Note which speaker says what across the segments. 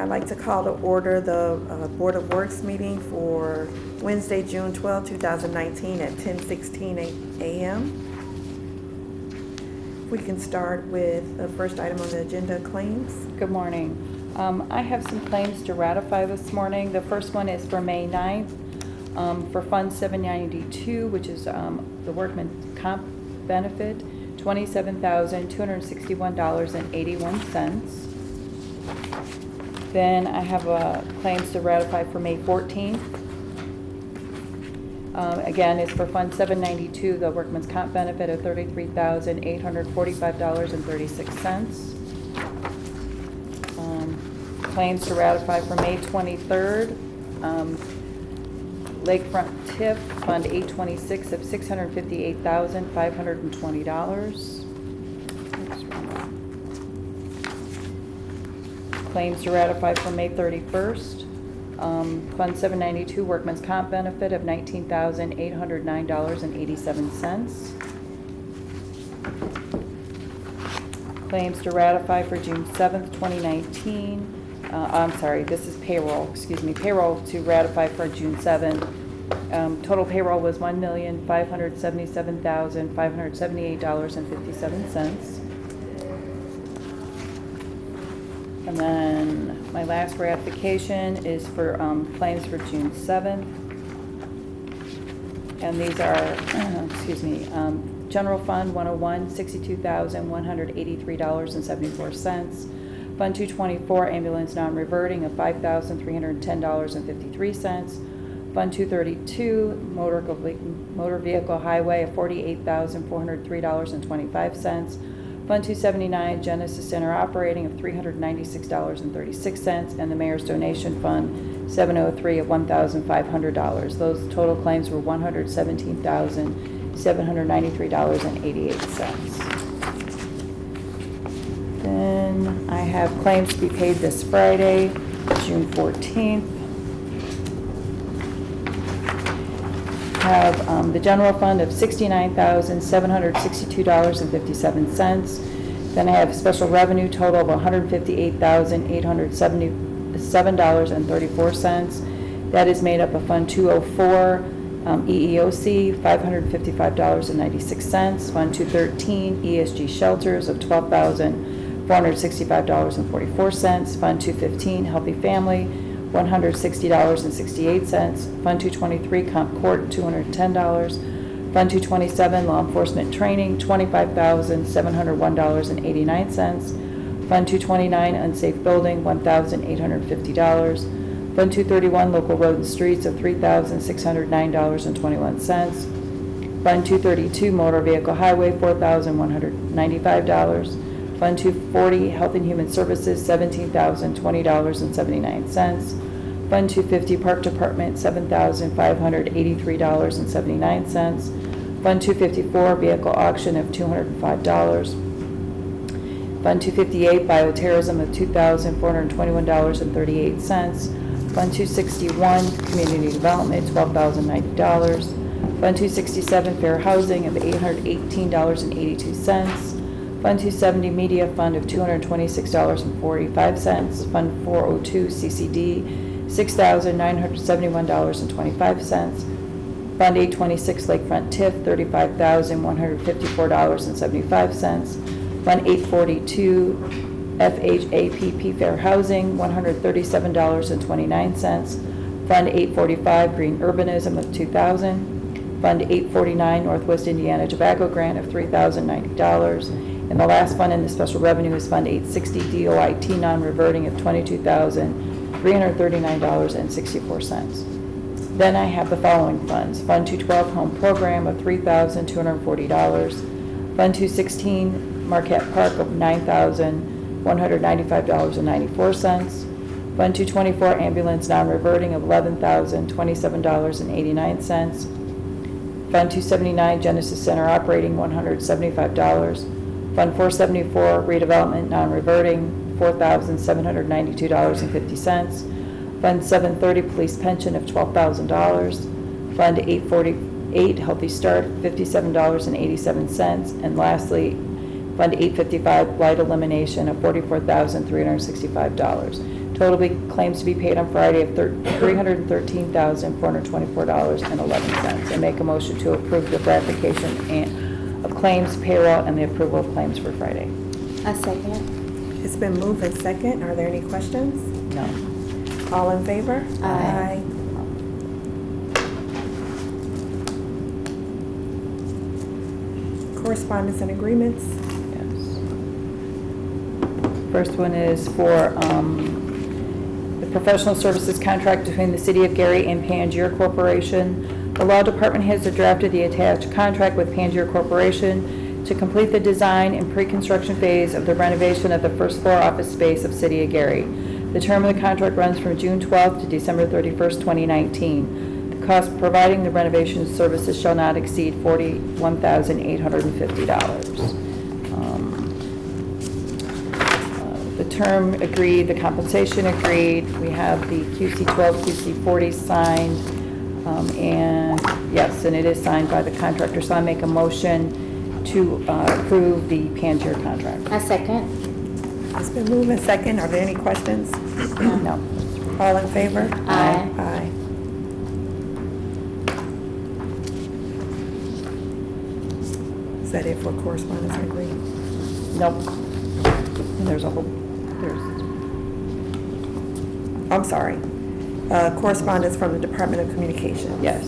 Speaker 1: I'd like to call to order the Board of Works meeting for Wednesday, June 12, 2019 at 10:16 a.m. We can start with the first item on the agenda, claims.
Speaker 2: Good morning. I have some claims to ratify this morning. The first one is for May 9th for Fund 792, which is the Workman's Comp benefit, $27,261.81. Then I have claims to ratify for May 14th. Again, it's for Fund 792, the Workman's Comp benefit of $33,845.36. Claims to ratify for May 23rd. Lakefront TIF, Fund 826 of $658,520. Claims to ratify for May 31st. Fund 792, Workman's Comp benefit of $19,809.87. Claims to ratify for June 7th, 2019. This is payroll, payroll to ratify for June 7th. Total payroll was $1,577,578.57. And then my last ratification is for claims for June 7th. And these are, General Fund 101, $62,183.74. Fund 224, ambulance non-reverting of $5,310.53. Fund 232, motor vehicle highway of $48,403.25. Fund 279, Genesis Center operating of $396.36, and the Mayor's Donation Fund 703 of $1,500. Those total claims were $117,793.88. Then I have claims to be paid this Friday, June 14th. Have the general fund of $69,762.57. Then I have special revenue total of $158,877.34. That is made up of Fund 204, EEOC, $555.96. Fund 213, ESG shelters of $12,465.44. Fund 215, Healthy Family, $160.68. Fund 223, Comp Court, $210. Fund 227, Law Enforcement Training, $25,701.89. Fund 229, Unsafe Building, $1,850. Fund 231, Local Road and Streets of $3,609.21. Fund 232, Motor Vehicle Highway, $4,195. Fund 240, Health and Human Services, $17,020.79. Fund 250, Park Department, $7,583.79. Fund 254, Vehicle Auction of $205. Fund 258, Bioterrorism of $2,421.38. Fund 261, Community Development, $12,090. Fund 267, Fair Housing of $818.82. Fund 270, Media Fund of $226.45. Fund 402, CCD, $6,971.25. Fund 826, Lakefront TIF, $35,154.75. Fund 842, FHAPP Fair Housing, $137.29. Fund 845, Green Urbanism of $2,000. Fund 849, Northwest Indiana Tobacco Grant of $3,090. And the last fund in the special revenue is Fund 860, DOIT non-reverting of $22,339.64. Then I have the following funds. Fund 212, Home Program of $3,240. Fund 216, Marquette Park of $9,195.94. Fund 224, Ambulance non-reverting of $11,027.89. Fund 279, Genesis Center operating $175. Fund 474, Redevelopment non-reverting, $4,792.50. Fund 730, Police Pension of $12,000. Fund 848, Healthy Start, $57.87. And lastly, Fund 855, Blight Elimination of $44,365. Total claims to be paid on Friday of $313,424.11. And make a motion to approve the ratification of claims, payroll, and the approval of claims for Friday.
Speaker 3: A second.
Speaker 1: It's been moved and second. Are there any questions?
Speaker 2: No.
Speaker 1: All in favor?
Speaker 3: Aye.
Speaker 1: Correspondence and agreements.
Speaker 2: Yes. First one is for the professional services contract between the City of Gary and Pangier Corporation. The Law Department has drafted the attached contract with Pangier Corporation to complete the design and pre-construction phase of the renovation of the first floor office space of City of Gary. The term of the contract runs from June 12th to December 31st, 2019. The cost of providing the renovation services shall not exceed $41,850. The term agreed, the compensation agreed. We have the QC12, QC40 signed, and yes, and it is signed by the contractor. So I make a motion to approve the Pangier contract.
Speaker 3: A second.
Speaker 1: It's been moved and second. Are there any questions?
Speaker 2: No.
Speaker 1: All in favor?
Speaker 3: Aye.
Speaker 1: Aye. Is that it for correspondence and agreements?
Speaker 2: Nope. And there's a whole,
Speaker 1: I'm sorry. Correspondence from the Department of Communications.
Speaker 2: yes.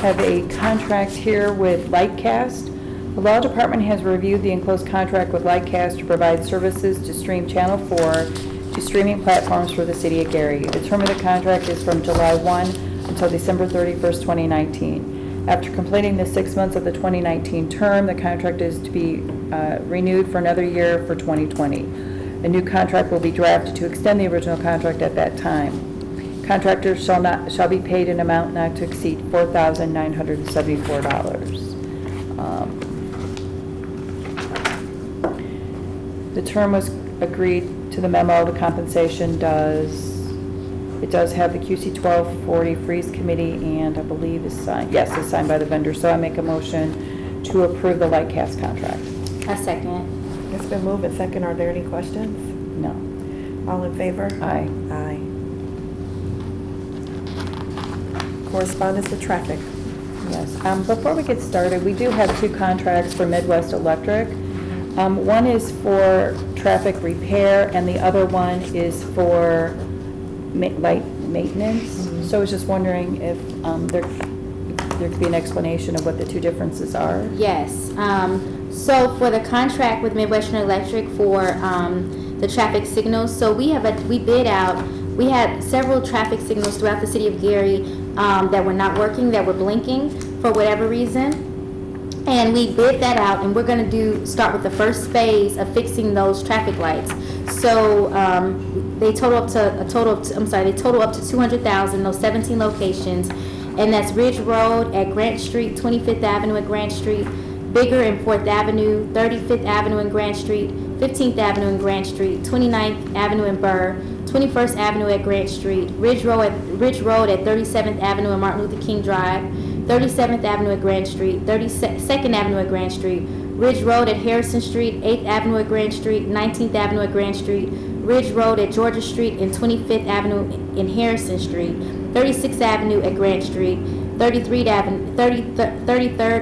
Speaker 2: Have a contract here with Lightcast. The Law Department has reviewed the enclosed contract with Lightcast to provide services to stream Channel 4 to streaming platforms for the City of Gary. The term of the contract is from July 1 until December 31st, 2019. After completing the 6 months of the 2019 term, the contract is to be renewed for another year for 2020. A new contract will be drafted to extend the original contract at that time. Contractors shall be paid an amount not to exceed $4,974. The term was agreed to the memo. The compensation does have the QC 1240 freeze committee, and I believe is signed. Yes, it's signed by the vendor. So I make a motion to approve the Lightcast contract.
Speaker 3: A second.
Speaker 1: It's been moved and second. Are there any questions?
Speaker 2: No.
Speaker 1: All in favor?
Speaker 2: Aye.
Speaker 1: Aye. Correspondence with traffic.
Speaker 2: Yes. Before we get started, we do have two contracts for Midwest Electric. One is for traffic repair, and the other one is for light maintenance. So I was just wondering if there could be an explanation of what the two differences are.
Speaker 3: Yes. So for the contract with Midwestern Electric for the traffic signals, so we bid out. We had several traffic signals throughout the City of Gary that were not working, that were blinking for whatever reason. And we bid that out, and we're going to start with the first phase of fixing those traffic lights. So they total up to $200,000, those 17 locations, and that's Ridge Road at Grant Street, 25th Avenue at Grant Street, Bigger and 4th Avenue, 35th Avenue and Grant Street, 15th Avenue and Grant Street, 29th Avenue and Burr, 21st Avenue at Grant Street, Ridge Road at 37th Avenue and Martin Luther King Drive, 37th Avenue at Grant Street, 32nd Avenue at Grant Street, Ridge Road at Harrison Street, 8th Avenue at Grant Street, 19th Avenue at Grant Street, Ridge Road at Georgia Street, and 25th Avenue in Harrison Street, 36th Avenue at Grant Street, 33rd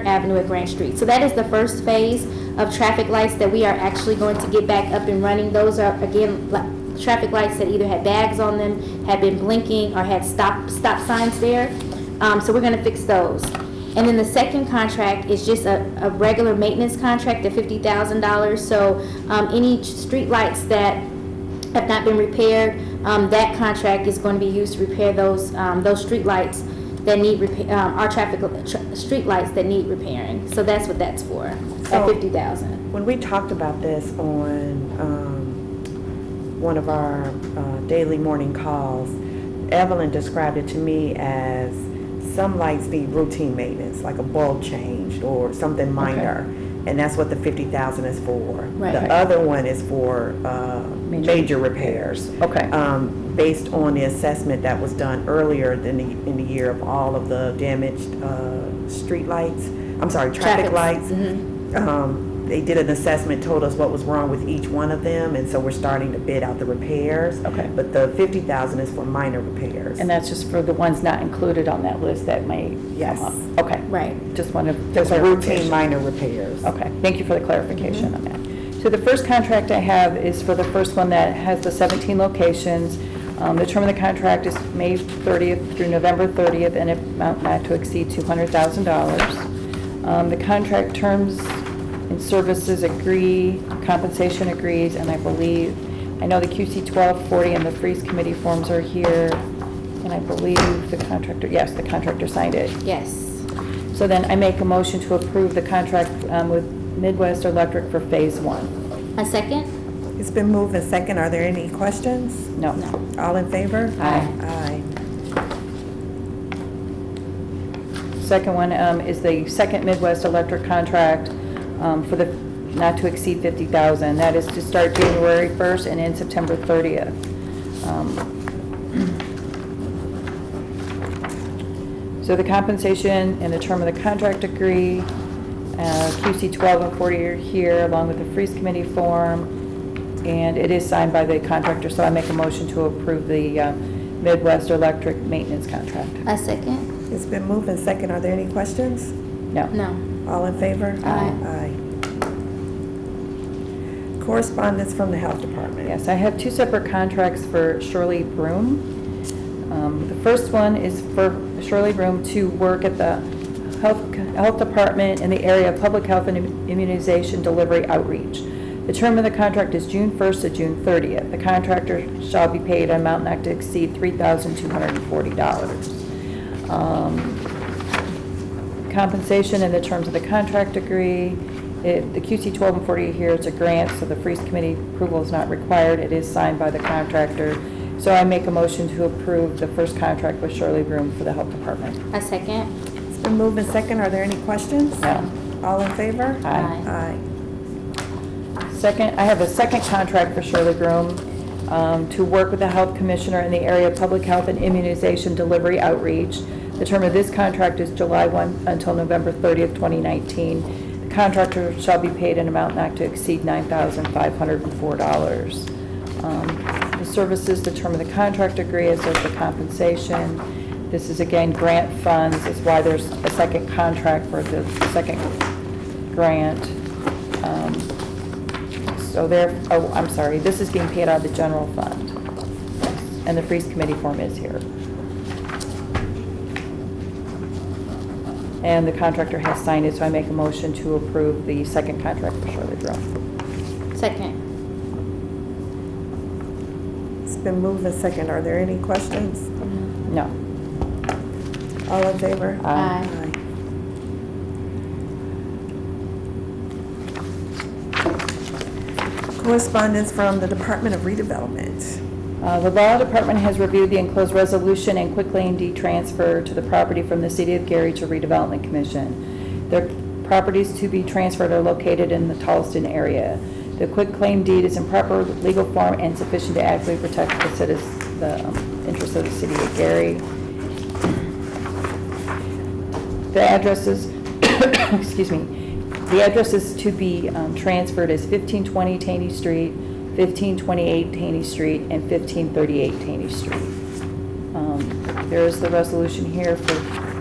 Speaker 3: Avenue at Grant Street. So that is the first phase of traffic lights that we are actually going to get back up and running. Those are, again, traffic lights that either had bags on them, had been blinking, or had stop signs there. So we're going to fix those. And then the second contract is just a regular maintenance contract at $50,000. So any street lights that have not been repaired, that contract is going to be used to repair those street lights that need our street lights that need repairing. So that's what that's for, at $50,000.
Speaker 1: When we talked about this on one of our daily morning calls, Evelyn described it to me as some lights need routine maintenance, like a bulb change or something minor, and that's what the $50,000 is for.
Speaker 3: Right.
Speaker 1: The other one is for major repairs.
Speaker 2: Okay.
Speaker 1: Based on the assessment that was done earlier in the year of all of the damaged traffic lights.
Speaker 3: Mm-hmm.
Speaker 1: they did an assessment, told us what was wrong with each one of them, and so we're starting to bid out the repairs.
Speaker 2: Okay.
Speaker 1: But the 50,000 is for minor repairs.
Speaker 2: And that's just for the ones not included on that list that may
Speaker 1: Yes.
Speaker 2: come up? Okay.
Speaker 3: Right.
Speaker 2: Just wanted
Speaker 1: Just routine
Speaker 2: clarification.
Speaker 1: minor repairs.
Speaker 2: Okay, thank you for the clarification on that. So the first contract I have is for the first one that has the 17 locations. The term of the contract is May 30th through November 30th, and it amount not to exceed $200,000. The contract terms and services agree, compensation agrees, and I know the QC 1240 and the Freeze Committee forms are here, and I believe the contractor signed it.
Speaker 3: Yes.
Speaker 2: So then I make a motion to approve the contract with Midwest Electric for Phase 1.
Speaker 3: A second?
Speaker 1: It's been moved and second. Are there any questions?
Speaker 2: No.
Speaker 3: No.
Speaker 1: All in favor?
Speaker 2: Aye.
Speaker 1: Aye.
Speaker 2: Second one is the second Midwest Electric contract for the not to exceed 50,000. That is to start January 1st and end September 30th. So the compensation and the term of the contract agree. QC 12 and 40 are here, along with the Freeze Committee form, and it is signed by the contractor, so I make a motion to approve the Midwest Electric maintenance contract.
Speaker 3: A second?
Speaker 1: It's been moved and second. Are there any questions?
Speaker 2: No.
Speaker 3: No.
Speaker 1: All in favor?
Speaker 3: Aye.
Speaker 1: Aye. Correspondence from the Health Department.
Speaker 2: Yes, I have two separate contracts for Shirley Broom. The first one is for Shirley Broom to work at the Health Department in the area of public health and immunization delivery outreach. The term of the contract is June 1st to June 30th. The contractor shall be paid an amount not to exceed $3,240. Compensation and the terms of the contract agree. The QC 12 and 40 here is a grant, so the Freeze Committee approval is not required. It is signed by the contractor. So I make a motion to approve the first contract with Shirley Broom for the Health Department.
Speaker 3: A second?
Speaker 1: It's been moved and second. Are there any questions?
Speaker 2: No.
Speaker 1: All in favor?
Speaker 2: Aye.
Speaker 1: Aye.
Speaker 2: Second, I have a second contract for Shirley Broom to work with the Health Commissioner in the area of public health and immunization delivery outreach. The term of this contract is July 1 until November 30th, 2019. The contractor shall be paid an amount not to exceed $9,504. The services, the term of the contract agree, as does the compensation. This is again grant funds, is why there's a second contract for the second grant. I'm sorry, this is being paid out of the general fund. And the Freeze Committee form is here. And the contractor has signed it, so I make a motion to approve the second contract for Shirley Broom.
Speaker 3: Second?
Speaker 1: It's been moved and second. Are there any questions?
Speaker 2: No.
Speaker 1: All in favor?
Speaker 3: Aye.
Speaker 1: Correspondence from the Department of Redevelopment.
Speaker 2: The Law Department has reviewed the enclosed resolution and quitclaim deed transfer to the property from the City of Gary to Redevelopment Commission. The properties to be transferred are located in the Tolleson area. The quitclaim deed is in proper legal form and sufficient to adequately protect the interests of the City of Gary. The addresses, excuse me, the addresses to be transferred is 1520 Taney Street, 1528 Taney Street, and 1538 Taney Street. There is the resolution here for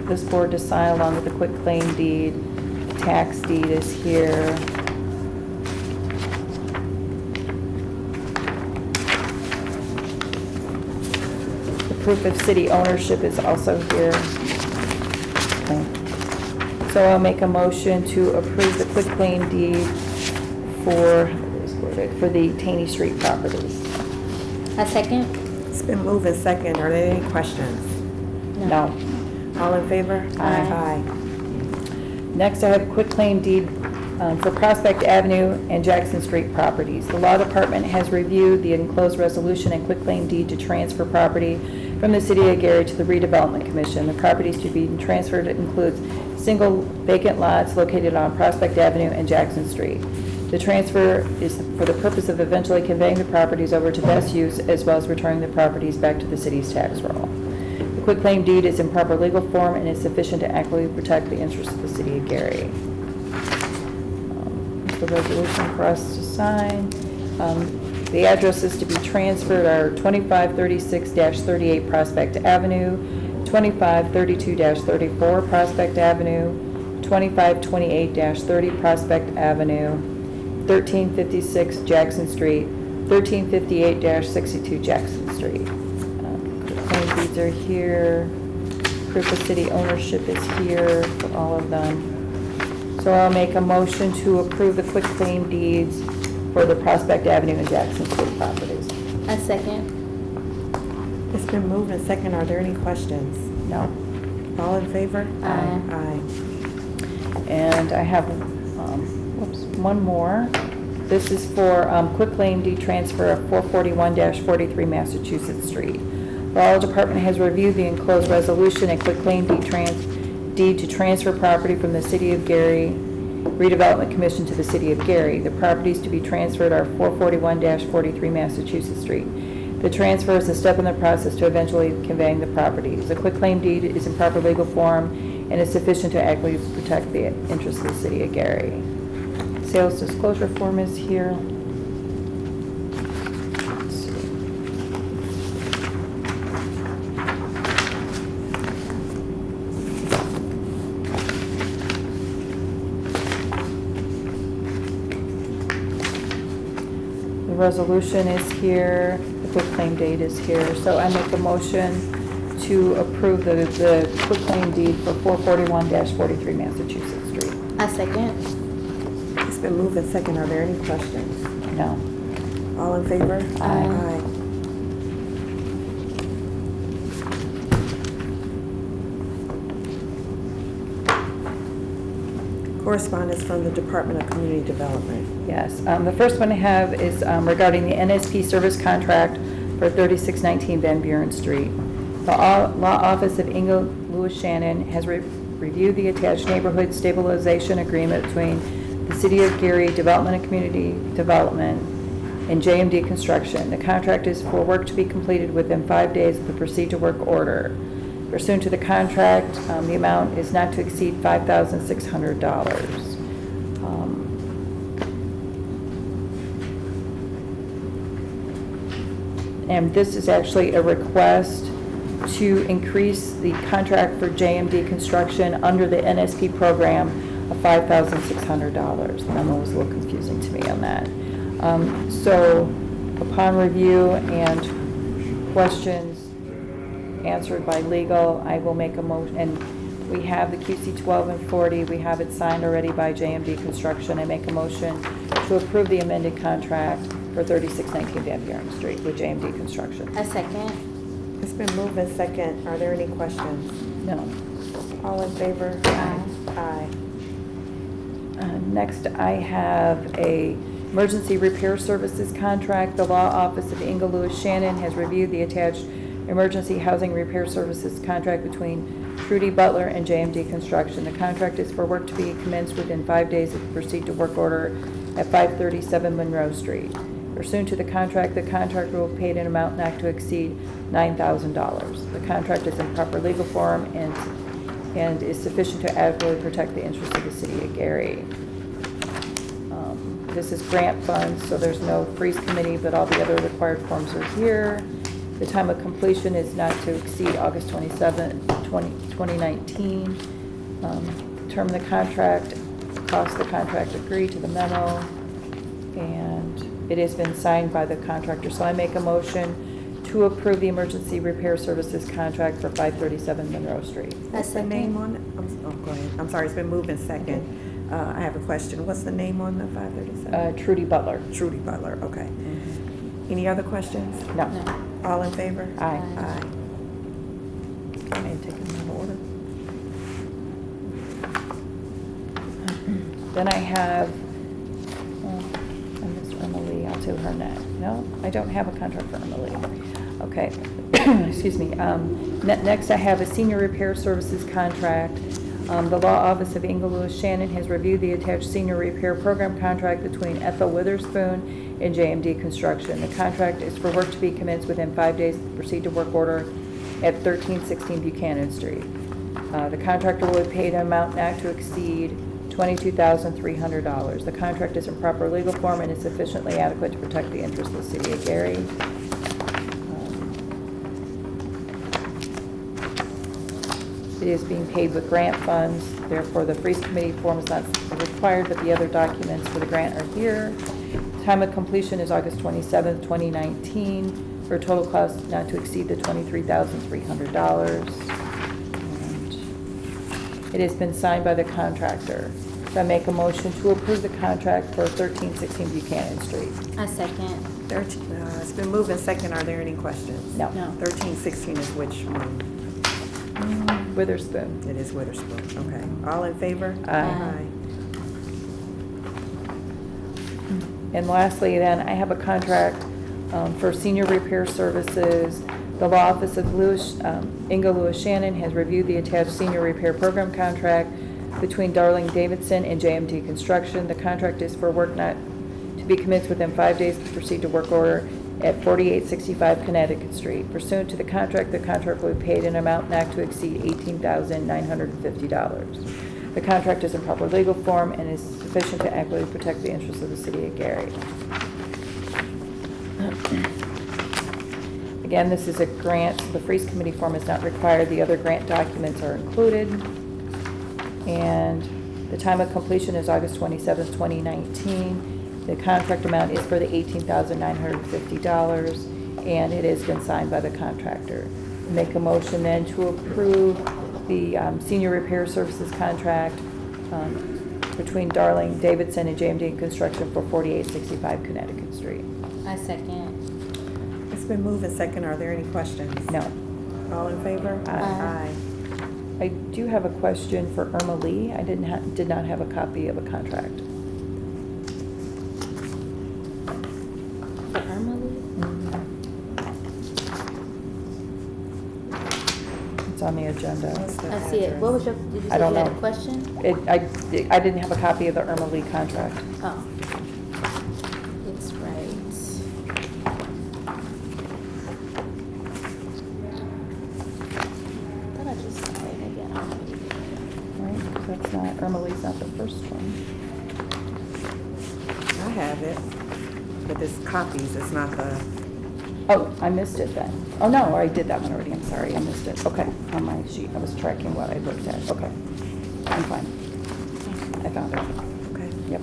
Speaker 2: this board to sign along with the quitclaim deed. The tax deed is here. The proof of city ownership is also here. Okay. So I'll make a motion to approve the quitclaim deed for the Taney Street properties.
Speaker 3: A second?
Speaker 1: It's been moved and second. Are there any questions?
Speaker 2: No.
Speaker 1: All in favor?
Speaker 3: Aye.
Speaker 2: Next, I have a quitclaim deed for Prospect Avenue and Jackson Street properties. The Law Department has reviewed the enclosed resolution and quitclaim deed to transfer property from the City of Gary to the Redevelopment Commission. The properties to be transferred includes single vacant lots located on Prospect Avenue and Jackson Street. The transfer is for the purpose of eventually conveying the properties over to best use, as well as returning the properties back to the city's tax roll. The quitclaim deed is in proper legal form and is sufficient to adequately protect the interests of the City of Gary. Here's the resolution for us to sign. The addresses to be transferred are 2536-38 Prospect Avenue, 2532-34 Prospect Avenue, 2528-30 Prospect Avenue, 1356 Jackson Street, 1358-62 Jackson Street. Claim deeds are here. Proof of city ownership is here for all of them. So I'll make a motion to approve the quitclaim deeds for the Prospect Avenue and Jackson Street properties.
Speaker 3: A second.
Speaker 1: It's been moved and second. Are there any questions?
Speaker 2: No.
Speaker 1: All in favor?
Speaker 3: Aye.
Speaker 1: Aye.
Speaker 2: And I have, one more. This is for quitclaim deed transfer of 441-43 Massachusetts Street. The Law Department has reviewed the enclosed resolution and quitclaim deed to transfer property from the City of Gary Redevelopment Commission to the City of Gary. The properties to be transferred are 441-43 Massachusetts Street. The transfer is a step in the process to eventually conveying the properties. The quitclaim deed is in proper legal form and is sufficient to adequately protect the interests of the City of Gary. Sales disclosure form is here. Let's see. The resolution is here, the quitclaim date is here, so I make a motion to approve the quitclaim deed for 441-43 Massachusetts Street.
Speaker 3: A second.
Speaker 1: It's been moved and second. Are there any questions?
Speaker 2: No.
Speaker 1: All in favor?
Speaker 3: Aye.
Speaker 1: Correspondence from the Department of Community Development.
Speaker 2: Yes, the first one I have is regarding the NSP service contract for 3619 Van Buren Street. The Law Office of Inga Lewis Shannon has reviewed the attached neighborhood stabilization agreement between the City of Gary Development and Community Development and JMD Construction. The contract is for work to be completed within 5 days of the proceed to work order. Pursuant to the contract, the amount is not to exceed $5,600. And this is actually a request to increase the contract for JMD Construction under the NSP program of $5,600. The memo was a little confusing to me on that. So upon review and questions answered by legal, I will make a motion, and we have the QC 12 and 40, we have it signed already by JMD Construction. I make a motion to approve the amended contract for 3619 Van Buren Street with JMD Construction.
Speaker 3: A second.
Speaker 1: It's been moved and second. Are there any questions?
Speaker 2: No.
Speaker 1: All in favor?
Speaker 3: Aye.
Speaker 1: Aye.
Speaker 2: Next, I have a emergency repair services contract. The Law Office of Inga Lewis Shannon has reviewed the attached emergency housing repair services contract between Trudy Butler and JMD Construction. The contract is for work to be commenced within 5 days of the proceed to work order at 537 Monroe Street. Pursuant to the contractor will be paid an amount not to exceed $9,000. The contract is in proper legal form and is sufficient to adequately protect the interests of the City of Gary. This is grant funds, so there's no freeze committee, but all the other required forms are here. The time of completion is not to exceed August 27, 2019. Term of the contract, cost of the contract agreed to the memo, and it has been signed by the contractor. So I make a motion to approve the emergency repair services contract for 537 Monroe Street.
Speaker 1: What's the name on it? Oh, go ahead. I'm sorry, it's been moved and second. I have a question. What's the name on the 537?
Speaker 2: Trudy Butler.
Speaker 1: Trudy Butler, okay. Any other questions?
Speaker 2: No.
Speaker 3: No.
Speaker 1: All in favor?
Speaker 2: Aye.
Speaker 1: Aye.
Speaker 2: Okay, and take them out of order. Then I have, Miss Emily, I'll do her next. No, I don't have a contract for Emily. Okay, excuse me. Next I have a senior repair services contract. The Law Office of Inga Lewis Shannon has reviewed the attached senior repair program contract between Ethel Witherspoon and JMD Construction. The contract is for work to be commenced within 5 days of the proceed to work order at 1316 Buchanan Street. The contractor will be paid an amount not to exceed $22,300. The contract is in proper legal form and is sufficiently adequate to protect the interests of the city of Gary. It is being paid with grant funds, therefore the Freeze Committee form is not required, but the other documents for the grant are here. Time of completion is August 27th, 2019, for a total cost not to exceed the $23,300. And it has been signed by the contractor. So I make a motion to approve the contract for 1316 Buchanan Street.
Speaker 3: I second.
Speaker 1: It's been moved and second. Are there any questions?
Speaker 2: No.
Speaker 1: 1316 is which one?
Speaker 2: Witherspoon.
Speaker 1: It is Witherspoon. Okay. All in favor?
Speaker 2: Aye. And lastly, then, I have a contract for senior repair services. The law office of Inga Lewis Shannon has reviewed the attached senior repair program contract between Darling Davidson and JMD Construction. The contract is for work not to be commenced within 5 days to proceed to work order at 4865 Connecticut Street. Pursuant to the contract will be paid in an amount not to exceed $18,950. The contract is in proper legal form and is sufficient to adequately protect the interests of the city of Gary. Again, this is a grant. The Freeze Committee form is not required. The other grant documents are included. And the time of completion is August 27th, 2019. The contract amount is for the $18,950, and it has been signed by the contractor. Make a motion then to approve the senior repair services contract between Darling Davidson and JMD Construction for 4865 Connecticut Street.
Speaker 3: I second.
Speaker 1: It's been moved and second. Are there any questions?
Speaker 2: No.
Speaker 1: All in favor?
Speaker 2: Aye. I do have a question for Irma Lee. I did not have a copy of a contract.
Speaker 3: For Irma Lee?
Speaker 2: It's on the agenda.
Speaker 1: What's the
Speaker 3: I see it.
Speaker 1: address?
Speaker 3: What was your, did you
Speaker 2: I
Speaker 3: say
Speaker 2: don't
Speaker 3: you had a
Speaker 2: know.
Speaker 3: question?
Speaker 2: I didn't have a copy of the Irma Lee contract.
Speaker 3: Oh. It's right. I thought I just saw it. Maybe I don't know.
Speaker 2: Right, 'cause that's not, Irma Lee's not the first one.
Speaker 1: I have it, but it's copies. It's not the.
Speaker 2: Oh, I missed it then. Oh, no, I did that one already. I'm sorry, I missed it. Okay, on my sheet, I was tracking what I looked at. Okay, I'm fine. I found it.
Speaker 1: Okay.
Speaker 2: Yep.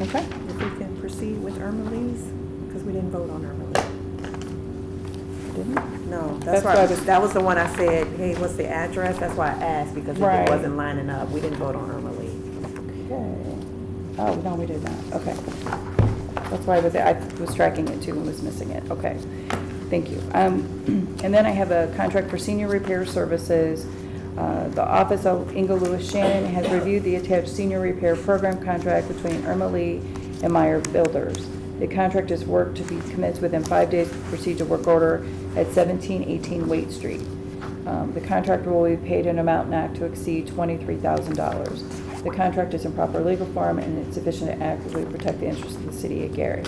Speaker 2: Okay.
Speaker 1: If we can proceed with Irma Lee's, because we didn't vote on Irma Lee.
Speaker 2: Didn't?
Speaker 1: No,
Speaker 2: That's
Speaker 1: that's why
Speaker 2: why I was-
Speaker 1: that was the one I said, hey, what's the address? That's why I asked, because if
Speaker 2: Right.
Speaker 1: it wasn't lining up, we didn't vote on Irma Lee.
Speaker 2: Okay. Oh, no, we did not. Okay. That's why I was tracking it too and was missing it. Okay. Thank you. And then I have a contract for senior repair services. The office of Inga Lewis Shannon has reviewed the attached senior repair program contract between Irma Lee and Meyer Builders. The contract is work to be commenced within 5 days to proceed to work order at 1718 Waite Street. The contractor will be paid an amount not to exceed $23,000. The contract is in proper legal form and it's sufficient to adequately protect the interests of the city of Gary.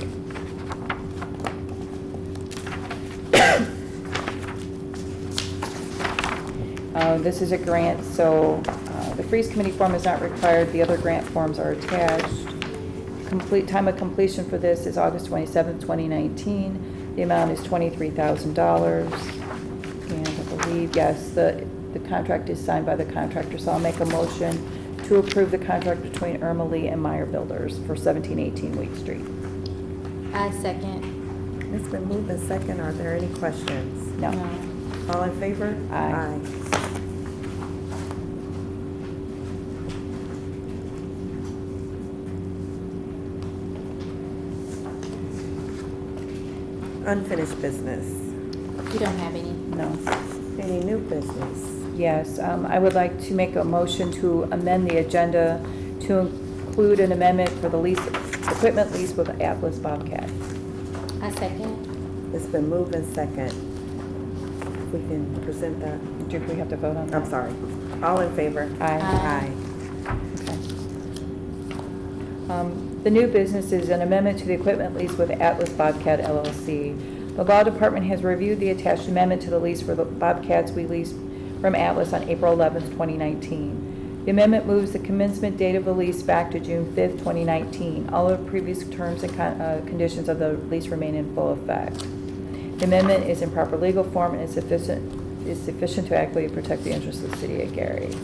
Speaker 2: This is a grant, so the Freeze Committee form is not required. The other grant forms are attached. Time of completion for this is August 27th, 2019. The amount is $23,000. And I believe, yes, the contract is signed by the contractor, so I'll make a motion to approve the contract between Irma Lee and Meyer Builders for 1718 Waite Street.
Speaker 3: I second.
Speaker 1: It's been moved and second. Are there any questions?
Speaker 2: No.
Speaker 1: All in favor?
Speaker 2: Aye.
Speaker 1: Unfinished business.
Speaker 3: You don't have any.
Speaker 2: No.
Speaker 1: Any new business?
Speaker 2: Yes, I would like to make a motion to amend the agenda to include an amendment for the equipment lease with Atlas Bobcat.
Speaker 3: I second.
Speaker 1: It's been moved and second. We can present that.
Speaker 2: Do we have to vote on that?
Speaker 1: I'm sorry. All in favor?
Speaker 2: Aye.
Speaker 1: Aye.
Speaker 2: Okay. The new business is an amendment to the equipment lease with Atlas Bobcat LLC. The Law Department has reviewed the attached amendment to the lease for the Bobcats we leased from Atlas on April 11th, 2019. The amendment moves the commencement date of the lease back to June 5th, 2019. All of the previous terms and conditions of the lease remain in full effect. The amendment is in proper legal form and is sufficient to adequately protect the interests of the city of Gary.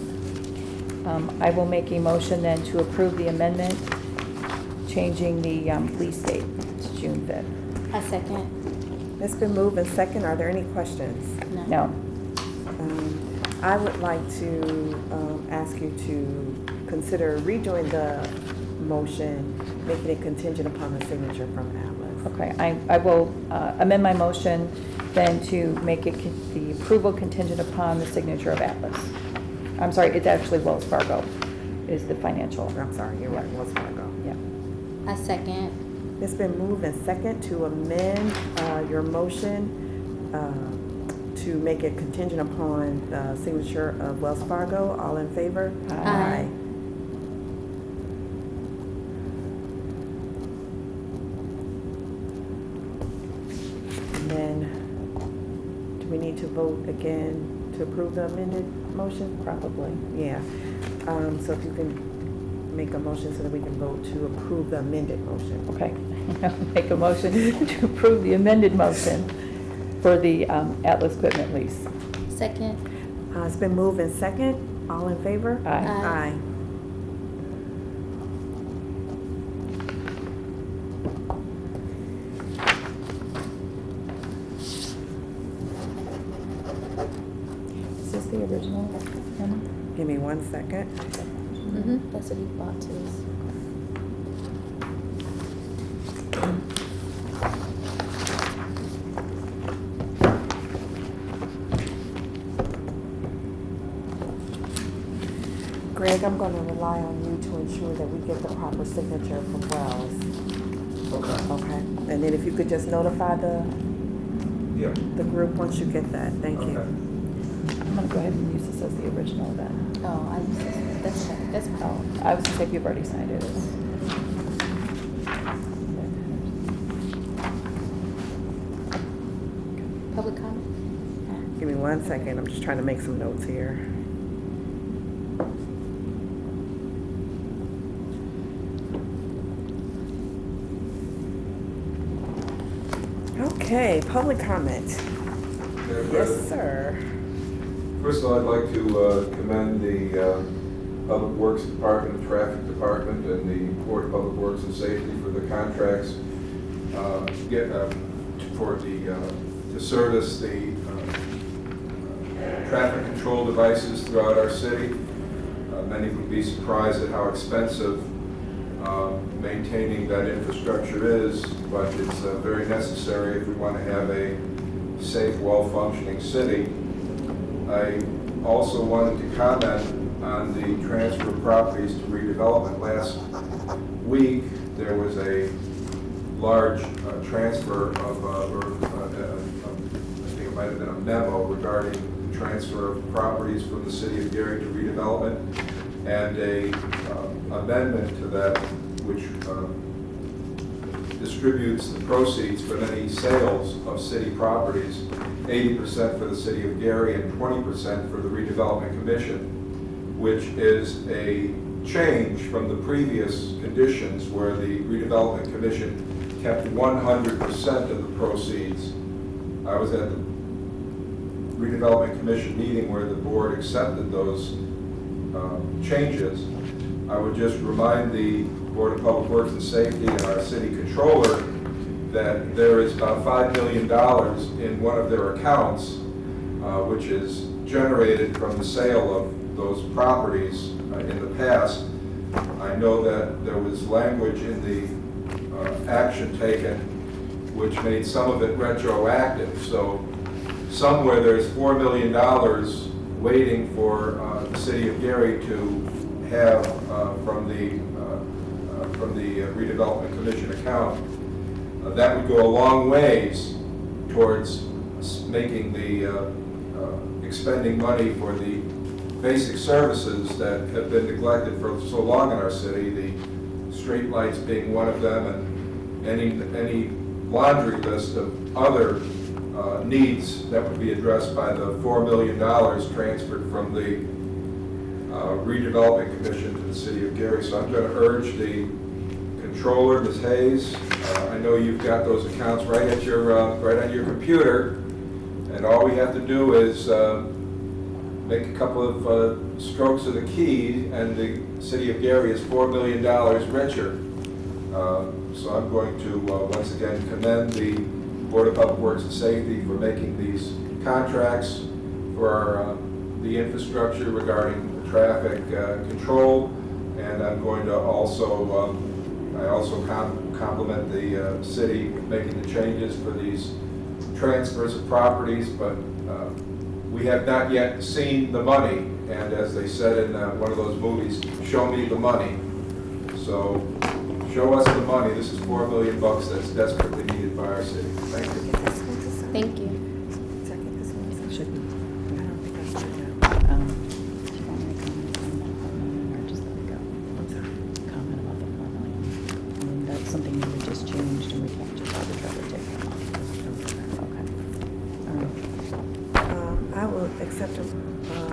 Speaker 2: I will make a motion then to approve the amendment, changing the lease date to June 5th.
Speaker 3: A second.
Speaker 1: It's been moved and second. Are there any questions?
Speaker 2: No.
Speaker 1: I would like to ask you to consider redoing the motion, making it contingent upon the signature from Atlas.
Speaker 2: Okay, I will amend my motion then to make it the approval contingent upon the signature of Atlas. I'm sorry, it's actually Wells Fargo is the financial.
Speaker 1: I'm sorry, you're right, Wells Fargo.
Speaker 2: Yeah.
Speaker 3: A second.
Speaker 1: It's been moved and second to amend your motion to make it contingent upon the signature of Wells Fargo. All in favor?
Speaker 3: Aye.
Speaker 1: And then, do we need to vote again to approve the amended motion?
Speaker 2: Probably.
Speaker 1: Yeah. So if you can make a motion so that we can vote to approve the amended motion.
Speaker 2: Okay. Make a motion to approve the amended motion for the Atlas equipment lease.
Speaker 3: Second.
Speaker 1: It's been moved and second. All in favor?
Speaker 2: Aye.
Speaker 3: Aye.
Speaker 1: Aye.
Speaker 2: Is this the original, Emma?
Speaker 1: Give me 1 second.
Speaker 3: Mm-hmm. That's what he bought to us.
Speaker 1: Greg, I'm going to rely on you to ensure that we get the proper signature from Wells.
Speaker 4: Okay.
Speaker 1: Okay? And then if you could just notify the
Speaker 4: Yeah.
Speaker 1: group once you get that. Thank you.
Speaker 4: Okay.
Speaker 2: I'm gonna go ahead and use this as the original then.
Speaker 3: Oh, I used this. That's okay. That's
Speaker 2: Oh, I was gonna say if you've already signed it.
Speaker 3: public comment.
Speaker 1: Give me 1 second. I'm just trying to make some notes here. Okay, public comment.
Speaker 4: Madam
Speaker 1: Yes,
Speaker 4: President,
Speaker 1: sir.
Speaker 4: first of all, I'd like to commend the Public Works Department, Traffic Department, and the Board of Public Works and Safety for the contracts to service the traffic control devices throughout our city. Many would be surprised at how expensive maintaining that infrastructure is, but it's very necessary if we want to have a safe, well-functioning city. I also wanted to comment on the transfer of properties to redevelopment. Last week, there was a large transfer of, I think it might have been a memo regarding the transfer of properties from the city of Gary to redevelopment, and a amendment to that which distributes the proceeds from any sales of city properties, 80% for the city of Gary and 20% for the redevelopment commission, which is a change from the previous conditions where the redevelopment commission kept 100% of the proceeds. I was at the redevelopment commission meeting where the board accepted those changes. I would just remind the Board of Public Works and Safety and our city controller that there is about $5 million in one of their accounts, which is generated from the sale of those properties in the past. I know that there was language in the action taken which made some of it retroactive. So somewhere there's $4 million waiting for the city of Gary to have from the redevelopment commission account. That would go a long ways towards making the expending money for the basic services that have been neglected for so long in our city, the street lights being one of them, and any laundry list of other needs that would be addressed by the $4 million transferred from the redevelopment commission to the city of Gary. So I'm going to urge the controller, Ms. Hayes, I know you've got those accounts right at your, right on your computer, and all we have to do is make a couple of strokes of the key, and the city of Gary is $4 million richer. So I'm going to once again commend the Board of Public Works and Safety for making these contracts for the infrastructure regarding the traffic control, and I'm going to also, compliment the city with making the changes for these transfers of properties, but we have not yet seen the money, and as they said in one of those movies, show me the money. So show us the money. This is $4 million that's desperately needed by our city. Thank you.
Speaker 3: Thank you.
Speaker 1: Second, this one.
Speaker 2: Should we?
Speaker 1: I don't think I should have.
Speaker 2: Do you want me to comment on that $4 million or just let it go?
Speaker 1: I'm sorry.
Speaker 2: Comment about the $4 million. I mean, that's something that we just changed and we can't just have the treasurer take that off. Okay. All right.
Speaker 1: I will accept a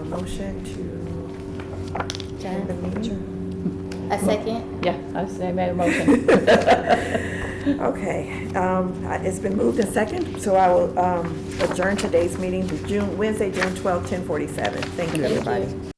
Speaker 1: motion to end the meeting.
Speaker 3: A second?
Speaker 2: Yeah, I say I made a motion.
Speaker 1: Okay, it's been moved and second, so I will adjourn today's meeting to Wednesday, June 12th, 10:47. Thank you,
Speaker 3: Thank you.
Speaker 1: everybody.